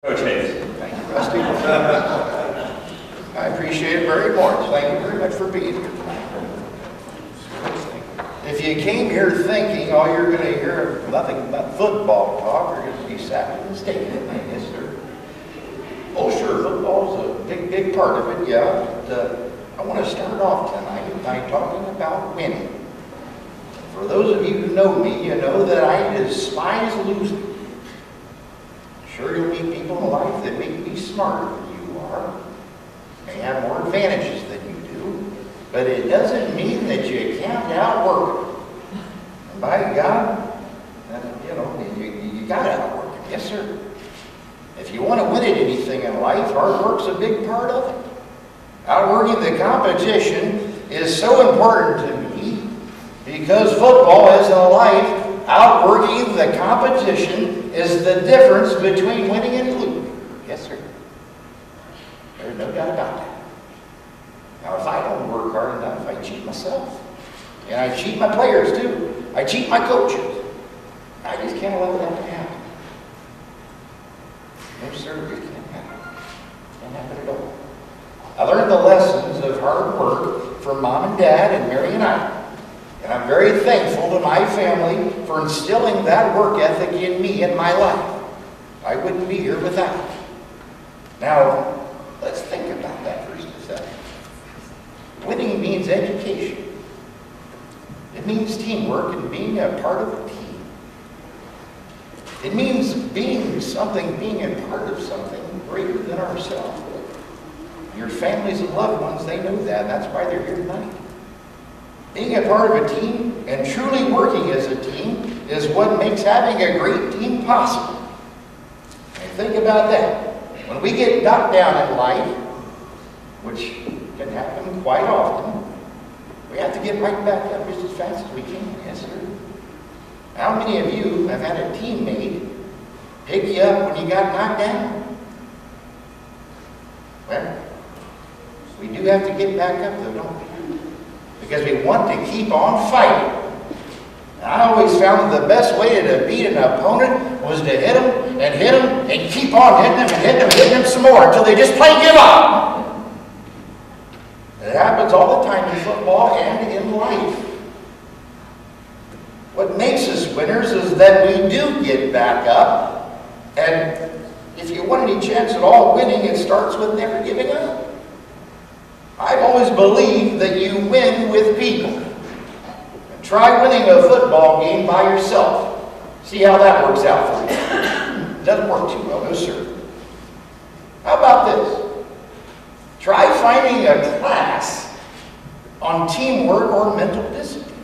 Coach Hayes. Thank you, Rusty. I appreciate it very much. Thank you very much for being here tonight. If you came here thinking all you're going to hear nothing but football talk, you're going to be sadly mistaken. Yes, sir. Oh, sure, football's a big part of it, yeah. But I want to start off tonight by talking about winning. For those of you who know me, you know that I despise losing. Sure, you'll meet people in life that may be smarter than you are, may have more advantages than you do, but it doesn't mean that you can't outwork them. And by God, you got to outwork them. Yes, sir. If you want to win at anything in life, hard work's a big part of it. Outworking the competition is so important to me because football is a life. Outworking the competition is the difference between winning and losing. Yes, sir. There's no doubt about that. Now, if I don't work hard enough, I cheat myself. And I cheat my players, too. I cheat my coaches. I just can't allow that to happen. No, sir, it can't happen. It can't happen at all. I learned the lessons of hard work from Mom and Dad and Mary and I. And I'm very thankful to my family for instilling that work ethic in me in my life. I wouldn't be here without it. Now, let's think about that for just a second. Winning means education. It means teamwork and being a part of a team. It means being a part of something greater than ourselves. Your families and loved ones, they know that. That's why they're here tonight. Being a part of a team and truly working as a team is what makes having a great team possible. And think about that. When we get knocked down in life, which can happen quite often, we have to get right back up just as fast as we can. Yes, sir. How many of you have had a teammate pick you up when you got knocked down? Well, we do have to get back up though, don't we? Because we want to keep on fighting. And I always found that the best way to beat an opponent was to hit them and keep on hitting them and hitting them some more until they just plain give up. It happens all the time in football and in life. What makes us winners is that we do get back up. And if you want any chance at all winning, it starts with never giving up. I've always believed that you win with people. And try winning a football game by yourself. See how that works out for you. It doesn't work too well, no sir. How about this? Try finding a class on teamwork or mental discipline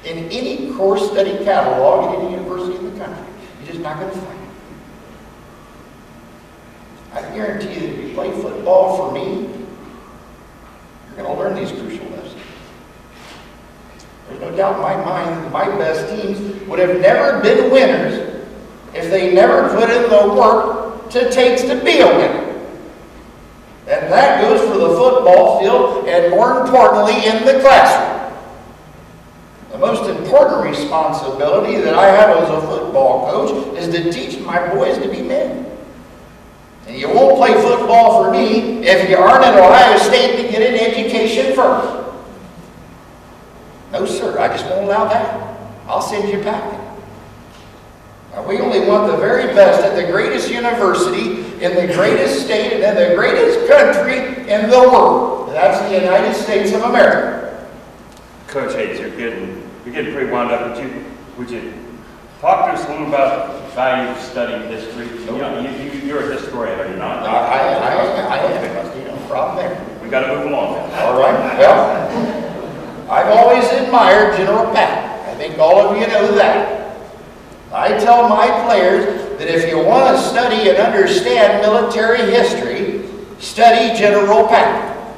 in any course study catalog at any university in the country. You're just not going to find it. I guarantee that if you play football for me, you're going to learn these crucial lessons. There's no doubt in my mind that my best teams would have never been winners if they never put in the work it takes to be a winner. And that goes for the football field and more importantly in the classroom. The most important responsibility that I have as a football coach is to teach my boys to be men. And you won't play football for me if you aren't at Ohio State to get an education first. No, sir, I just won't allow that. I'll send you packing. Now, we only want the very best at the greatest university, in the greatest state, and in the greatest country in the world. And that's the United States of America. Coach Hayes, you're getting pretty wound up. Would you talk to us a little about the value of studying history? You're a historian, are you not? I am. No problem there. We got to move along. All right. Well, I've always admired General Patton. I think all of you know that. I tell my players that if you want to study and understand military history, study General Patton.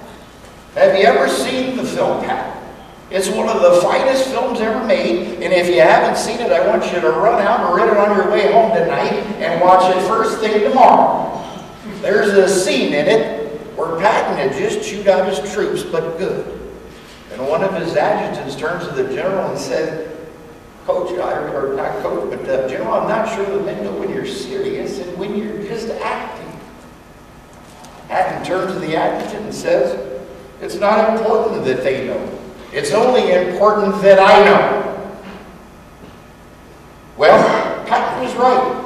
Have you ever seen the film Patton? It's one of the finest films ever made, and if you haven't seen it, I want you to run out and rent it on your way home tonight and watch it first thing tomorrow. There's a scene in it where Patton had just chewed out his troops, but good. And one of his adjutants turns to the general and said, Coach, or not coach, but General, I'm not sure the men know when you're serious and when you're just acting. Patton turns to the adjutant and says, it's not important that they know. It's only important that I know. Well, Patton was right.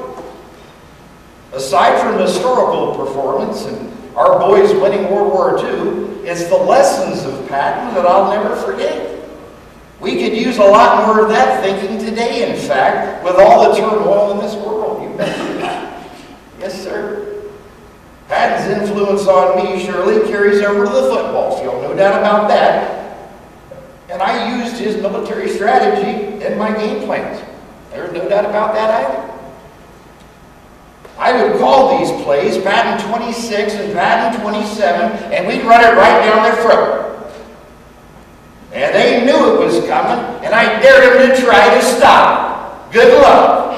Aside from historical performance and our boys winning World War II, it's the lessons of Patton that I'll never forget. We could use a lot more of that thinking today, in fact, with all the turmoil in this world. You bet. Yes, sir. Patton's influence on me surely carries over to the football field, no doubt about that. And I used his military strategy in my game plans. There's no doubt about that either. I would call these plays Patton 26 and Patton 27, and we'd run it right down their throat. And they knew it was coming, and I dared them to try to stop it. Good luck.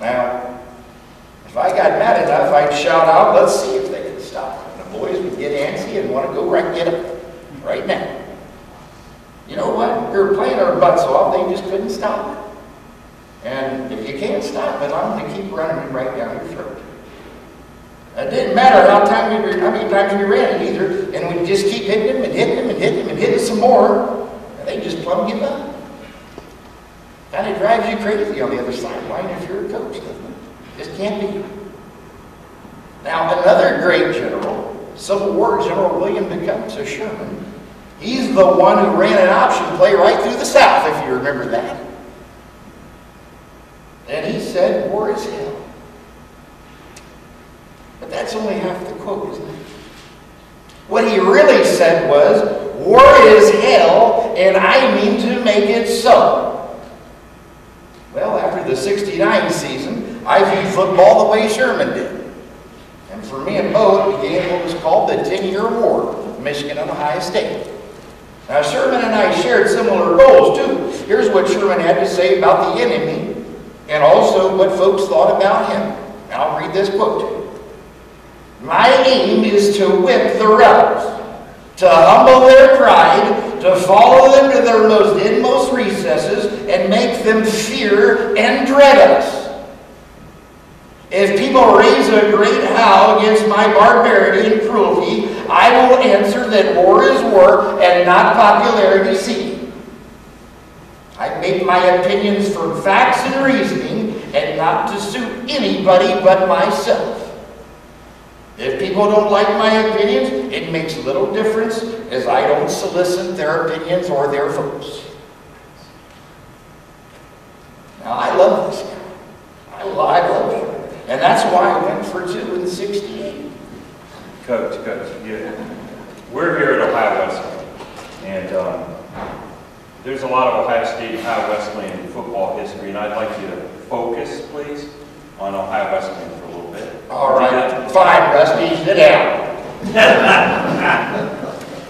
Now, if I got mad enough, I'd shout out, let's see if they can stop it. And the boys would get antsy and want to go right get it right now. You know what? We were playing our butts off. They just couldn't stop it. And if you can't stop it, I'm going to keep running it right down your throat. It didn't matter how many times we ran it either, and we'd just keep hitting them and hitting them and hitting them and hitting some more, and they just plumb give up. Kind of drives you crazy on the other sideline if you're a coach, doesn't it? Just can't be. Now, another great general, Civil War General William Tecumseh Sherman, he's the one who ran an option play right through the South, if you remember that. And he said, war is hell. But that's only half the quote, isn't it? What he really said was, war is hell, and I mean to make it so. Well, after the '69 season, I viewed football the way Sherman did. And for me and Bo, it began what was called the 10-year war of Michigan and Ohio State. Now, Sherman and I shared similar goals, too. Here's what Sherman had to say about the enemy, and also what folks thought about him. And I'll read this quote to you. My aim is to whip the rebels, to humble their pride, to follow them to their most inmost recesses, and make them fear and dread us. If people raise a great howl against my barbarity and cruelty, I will answer that war is war and not popularity seeking. I make my opinions from facts and reasoning and not to suit anybody but myself. If people don't like my opinions, it makes little difference as I don't solicit their opinions or their votes. Now, I love this guy. I love him. And that's why I went for 2 in 68. Coach, we're here at Ohio Wesleyan, and there's a lot of Ohio State and Ohio Wesleyan football history, and I'd like you to focus, please, on Ohio Wesleyan for a little bit. All right, fine, Rusty, sit down.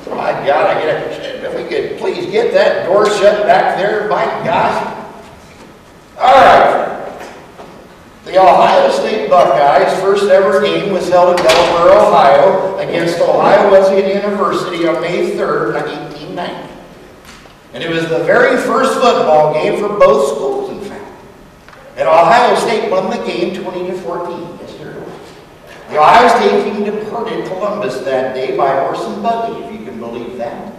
My God, if we could please get that door shut back there, my gosh. All right. The Ohio State Buckeyes' first ever game was held in Delaware, Ohio, against Ohio Wesleyan University on May 3rd, 1890. And it was the very first football game for both schools, in fact. And Ohio State won the game 20-14. Yes, sir. The Ohio State team departed Columbus that day by horse and buggy, if you can believe that.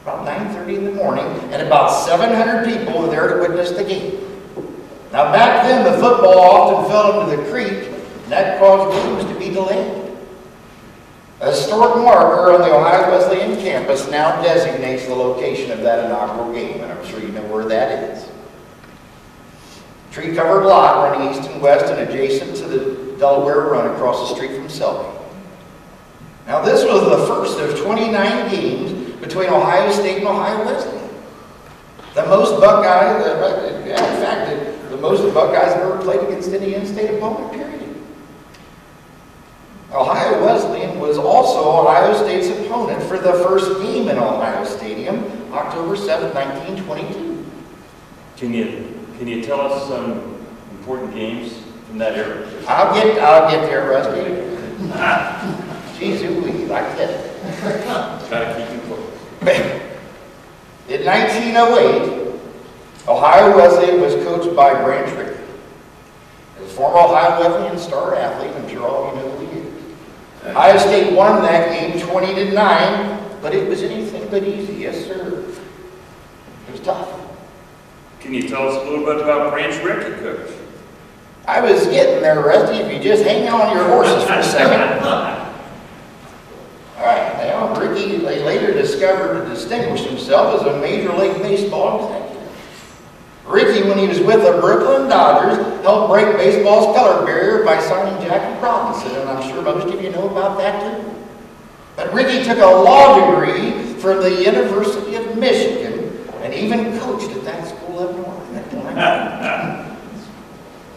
About 9:30 in the morning, and about 700 people were there to witness the game. Now, back then, the football often fell into the creek, and that caused games to be delayed. A historic marker on the Ohio Wesleyan campus now designates the location of that inaugural game, and I'm sure you know where that is. Tree-covered lot running east and west and adjacent to the Delaware Run across the street from Selby. Now, this was the first of 29 games between Ohio State and Ohio Wesleyan. The most Buckeyes, in fact, the most the Buckeyes have ever played against any in-state opponent, period. Ohio Wesleyan was also Ohio State's opponent for the first game in Ohio Stadium, October 7, 1922. Can you tell us some important games from that era? I'll get there, Rusty. Jeez, ooh, like that. Try to keep it quick. In 1908, Ohio Wesleyan was coached by Branch Rickey. As a former Ohio Wesleyan star athlete, I'm sure all of you know who he is. Ohio State won that game 20-9, but it was anything but easy. Yes, sir. It was tough. Can you tell us a little bit about Branch Rickey, Coach? I was getting there, Rusty, if you just hang on your horses for a second. All right, now, Rickey later discovered to distinguish himself as a Major League Baseball executive. Rickey, when he was with the Brooklyn Dodgers, helped break baseball's color barrier by signing Jackie Robinson, and I'm sure most of you know about that too. But Rickey took a law degree from the University of Michigan and even coached at that school up north.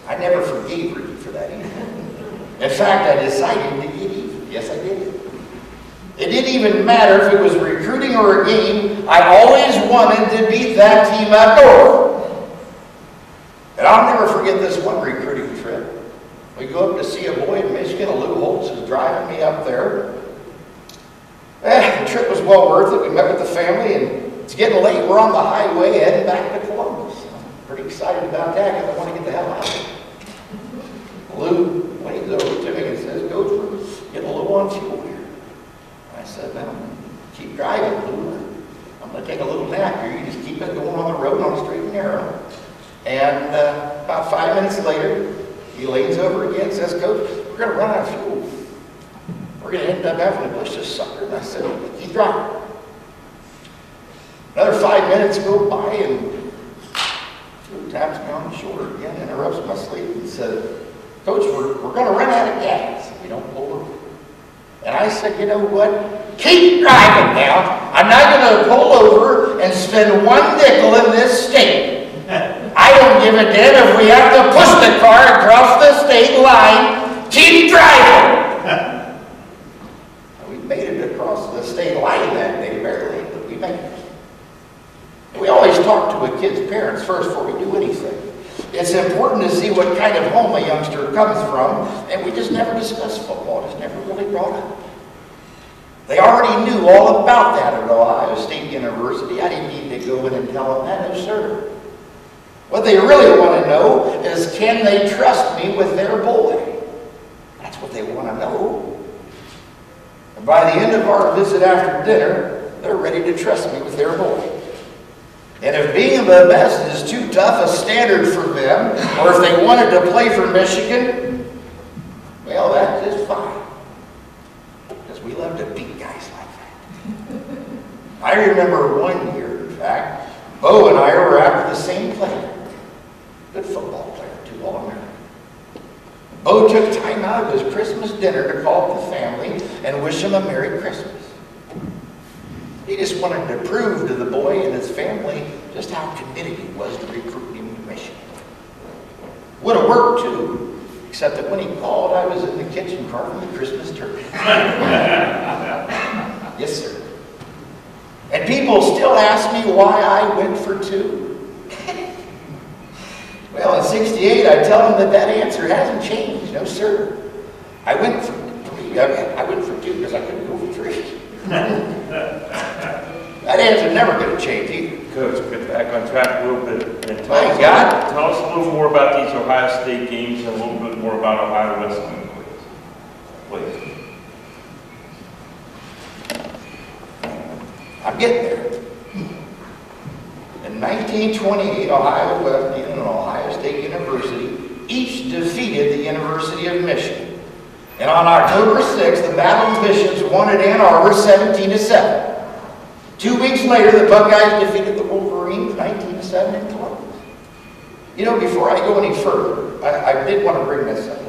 I never forgave Rickey for that either. In fact, I decided to get even. Yes, I did. It didn't even matter if it was recruiting or a game. I always wanted to beat that team up north. And I'll never forget this one recruiting trip. We go up to see a boy in Michigan. Lou Holtz is driving me up there. The trip was well worth it. We met with the family, and it's getting late. We're on the highway heading back to Columbus. I'm pretty excited about that because I want to get the hell out of here. Lou leans over to me and says, Coach, we're getting a little on fuel here. I said, now, keep driving, Lou. I'm going to take a little nap here. You just keep it going on the road on a straight and narrow. And about 5 minutes later, he leans over again and says, Coach, we're going to run out of fuel. We're going to end up having to push this sucker. And I said, keep driving. Another 5 minutes go by, and Lou taps me on the shoulder again, interrupts my sleep, and said, Coach, we're going to run out of gas if we don't pull over. And I said, you know what? Keep driving now. I'm not going to pull over and spend one nickel in this state. I don't give a damn if we have to push the car across the state line. Keep driving. We made it across the state line that day, barely, but we made it. We always talk to a kid's parents first before we do anything. It's important to see what kind of home a youngster comes from, and we just never discussed football. It's never really brought up. They already knew all about that at Ohio State University. I didn't need to go in and tell them that, no sir. What they really want to know is, can they trust me with their boy? That's what they want to know. And by the end of our visit after dinner, they're ready to trust me with their boy. And if being the best is too tough a standard for them, or if they wanted to play for Michigan, well, that's just fine. Because we love to beat guys like that. I remember one year, in fact, Bo and I were after the same player. Good football player, too, All-American. Bo took time out of his Christmas dinner to call up the family and wish him a Merry Christmas. He just wanted to prove to the boy and his family just how committed he was to recruiting him to Michigan. Would have worked, too, except that when he called, I was in the kitchen carving the Christmas turkey. Yes, sir. And people still ask me why I went for 2. Well, in '68, I tell them that answer hasn't changed. No, sir. I went for 3. I went for 2 because I couldn't go for 3. That answer never going to change either. Coach, get back on track a little bit. And Tell us a little more about these Ohio State games and a little bit more about Ohio Wesleyan, please. I'm getting there. In 1928, Ohio Wesleyan and Ohio State University each defeated the University of Michigan. And on October 6th, the Battle of Bishops won at Ann Arbor 17-7. 2 weeks later, the Buckeyes defeated the Wolverines 19-7 in Columbus. You know, before I go any further, I did want to bring this up.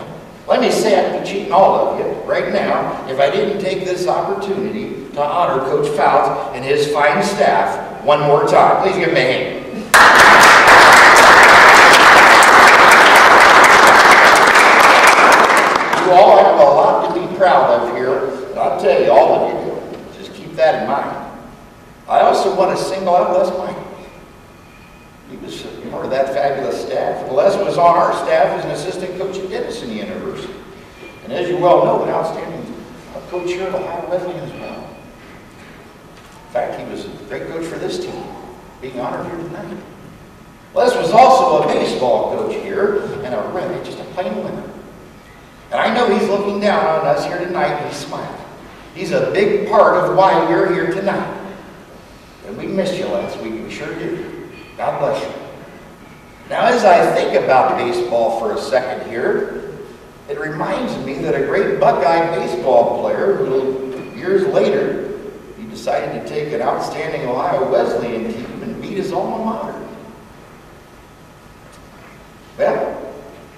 Let me say I'd be cheating all of you right now if I didn't take this opportunity to honor Coach Fouts and his fine staff one more time. Please give him a hand. You all have a lot to be proud of here, and I'll tell you, all of you do. Just keep that in mind. I also want to single out Les Michael. He was part of that fabulous staff. Les was on our staff as an assistant coach at Denison University. And as you well know, an outstanding coach here at Ohio Wesleyan as well. In fact, he was a great coach for this team. being honored here tonight. Les was also a baseball coach here, and just a plain winner. And I know he's looking down on us here tonight, and he's smiling. He's a big part of why you're here tonight. And we miss you, Les. We sure do. God bless you. Now, as I think about baseball for a second here, it reminds me that a great Buckeye baseball player, who years later, he decided to take an outstanding Ohio Wesleyan team and beat his alma mater. Well,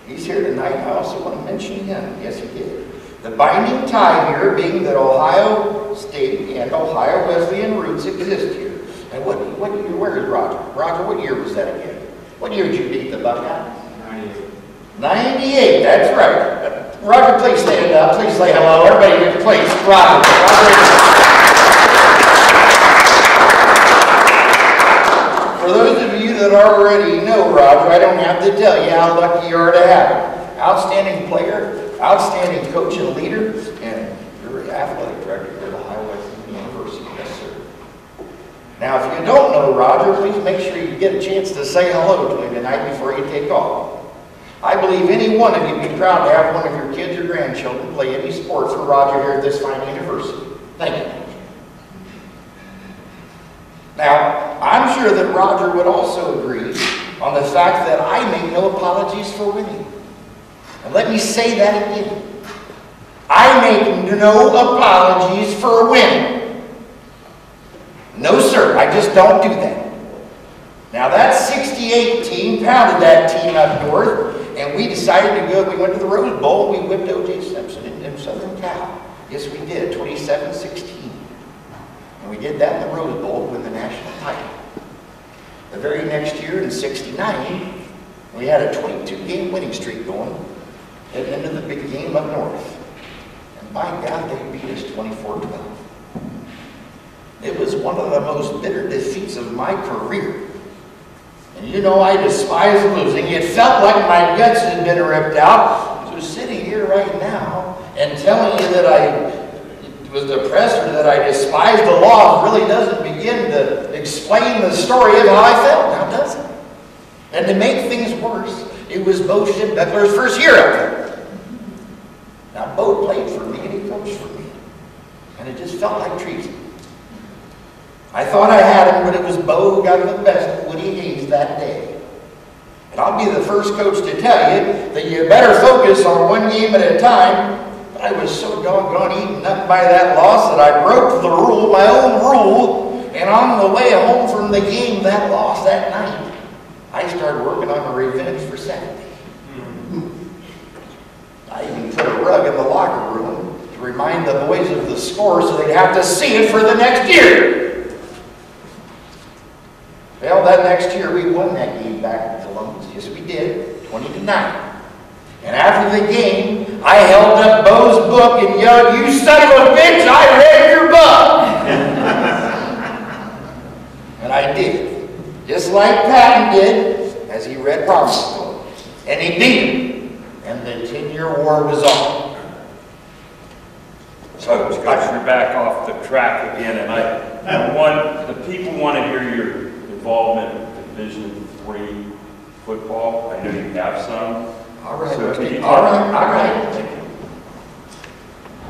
he's here tonight. I also want to mention him. Yes, he did. The binding tie here being that Ohio State and Ohio Wesleyan roots exist here. And what year, where is Roger? Roger, what year was that again? What year did you beat the Buckeyes? 98. 98, that's right. Roger, please stand up. Please say hello. Everybody, please. Roger. For those of you that already know Roger, I don't have to tell you how lucky you are to have him. Outstanding player, outstanding coach and leader, and you're athletic director at Ohio Wesleyan University. Yes, sir. Now, if you don't know Roger, please make sure you get a chance to say hello to him tonight before you take off. I believe any one of you would be proud to have one of your kids or grandchildren play any sport for Roger here at this fine university. Thank you. Now, I'm sure that Roger would also agree on the fact that I make no apologies for winning. And let me say that again. I make no apologies for winning. No, sir, I just don't do that. Now, that 68 team pounded that team up north, and we decided to go. We went to the Rose Bowl, and we whipped O.J. Simpson in Southern Cal. Yes, we did, 27-16. And we did that in the Rose Bowl to win the national title. The very next year, in '69, we had a 22-game winning streak going, heading into the big game up north. And by God, they beat us 24-12. It was one of the most bitter defeats of my career. And you know I despise losing. It felt like my guts had been ripped out. So sitting here right now and telling you that I was depressed or that I despised the law really doesn't begin to explain the story of how I felt, now does it? And to make things worse, it was Bo Schembechler's first year up there. Now Bo played for me and he coached for me. And it just felt like treason. I thought I had him, but it was Bo who got the best of Woody Hayes that day. And I'll be the first coach to tell you that you better focus on one game at a time. But I was so doggone eaten up by that loss that I broke the rule, my own rule, and on the way home from the game, that loss that night, I started working on a revenge for Saturday. I even put a rug in the locker room to remind the boys of the score so they'd have to see it for the next year. Well, that next year we won that game back in Columbus. Yes, we did, 20-9. And after the game, I held up Bo's book and yelled, "You son of a bitch, I read your book!" And I did. Just like Patton did, as he read Robert's book. And he beat him. And the 10-year war was on. So, Coach, you're back off the track again, and the people want to hear your involvement with Division III football. I know you have some. All right. So can you All right.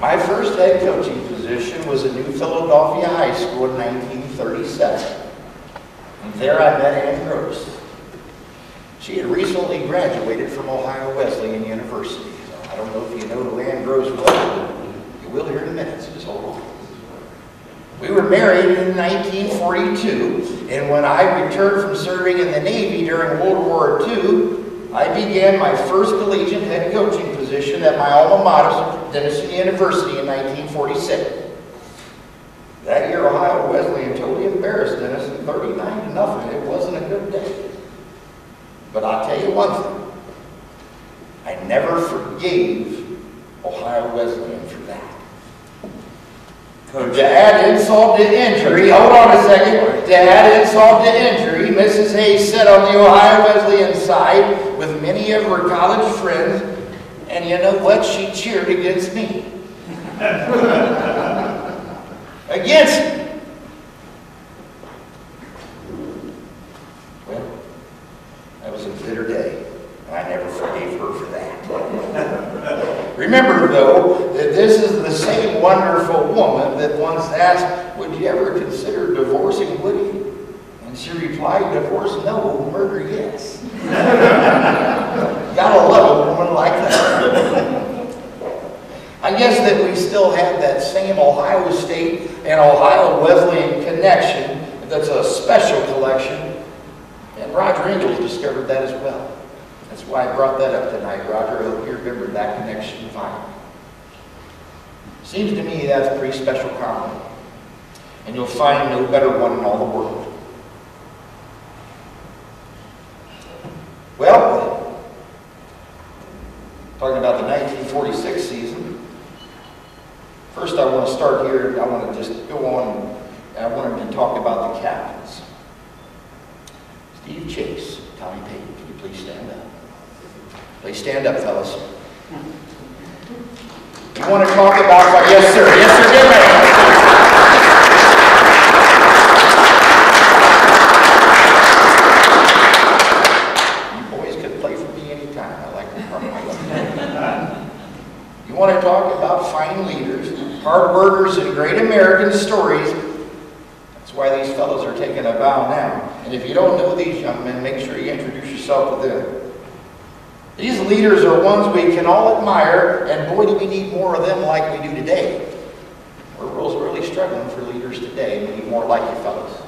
My first head coaching position was at New Philadelphia High School in 1937. And there I met Ann Gross. She had recently graduated from Ohio Wesleyan University. So I don't know if you know who Ann Gross was, but you will here in a minute, so just hold on. We were married in 1942, and when I returned from serving in the Navy during World War II, I began my first collegiate head coaching position at my alma mater, Denison University, in 1946. That year, Ohio Wesleyan totally embarrassed Denison, 39-0. It wasn't a good day. But I'll tell you one thing. I never forgave Ohio Wesleyan for that. To add insult to injury, hold on a second. To add insult to injury, Mrs. Hayes sat on the Ohio Wesleyan side with many of her college friends, and you know what? She cheered against me. Against me. Remember, though, that this is the same wonderful woman that once asked, would you ever consider divorcing Woody? And she replied, divorce no, murder yes. Gotta love a woman like that. I guess that we still have that same Ohio State and Ohio Wesleyan connection. That's a special collection. And Roger Angels discovered that as well. That's why I brought that up tonight. Roger, I hope you remember that connection finally. Seems to me that's a pretty special compliment. And you'll find no better one in all the world. Well, talking about the 1946 season, first I want to start here. I want to just go on. I wanted to talk about the captains. Steve Chase, Tommy Payton, can you please stand up? Please stand up, fellas. You want to talk about, yes sir, good man. You boys can play for me anytime. I like to part my left. You want to talk about fine leaders, hard workers, and great American stories. That's why these fellows are taking a bow now. And if you don't know these young men, make sure you introduce yourself to them. These leaders are ones we can all admire, and boy, do we need more of them like we do today. We're really struggling for leaders today. We need more like you fellas.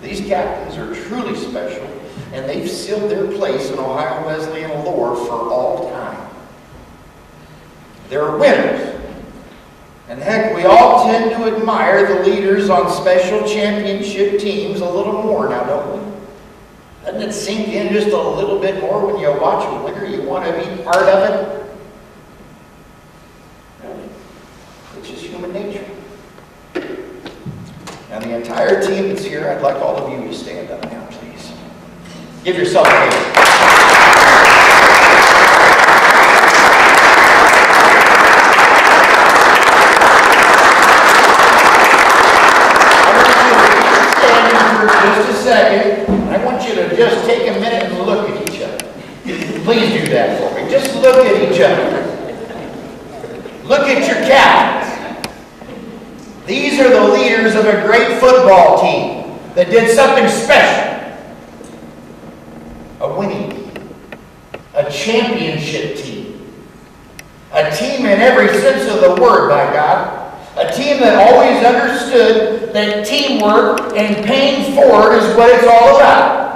These captains are truly special, and they've sealed their place in Ohio Wesleyan lore for all time. They're winners. And heck, we all tend to admire the leaders on special championship teams a little more now, don't we? Doesn't it sink in just a little bit more when you watch a winner? You want to be part of it? It's just human nature. Now the entire team that's here, I'd like all of you to stand up now, please. Give yourself a hand. Just a second. I want you to just take a minute and look at each other. Please do that for me. Just look at each other. Look at your captains. These are the leaders of a great football team that did something special. A winning team. A championship team. A team in every sense of the word, by God. A team that always understood that teamwork and paying forward is what it's all about.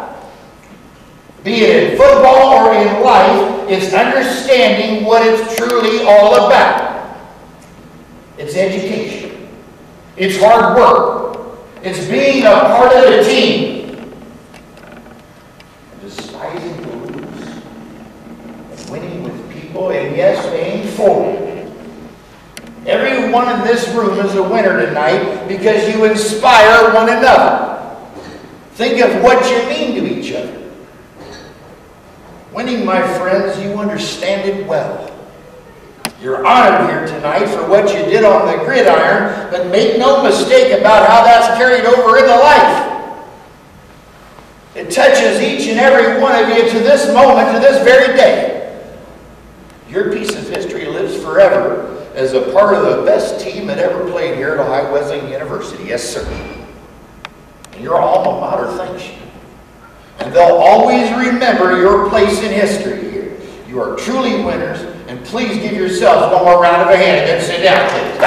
Be it in football or in life, it's understanding what it's truly all about. It's education. It's hard work. It's being a part of the team. And despising the lose. And winning with people, and yes, paying forward. Everyone in this room is a winner tonight because you inspire one another. Think of what you mean to each other. Winning, my friends, you understand it well. You're honored here tonight for what you did on the gridiron, but make no mistake about how that's carried over into life. It touches each and every one of you to this moment, to this very day. Your piece of history lives forever as a part of the best team that ever played here at Ohio Wesleyan University. Yes, sir. And your alma mater thanks you. And they'll always remember your place in history here. You are truly winners, and please give yourselves one more round of a hand and then sit down, please.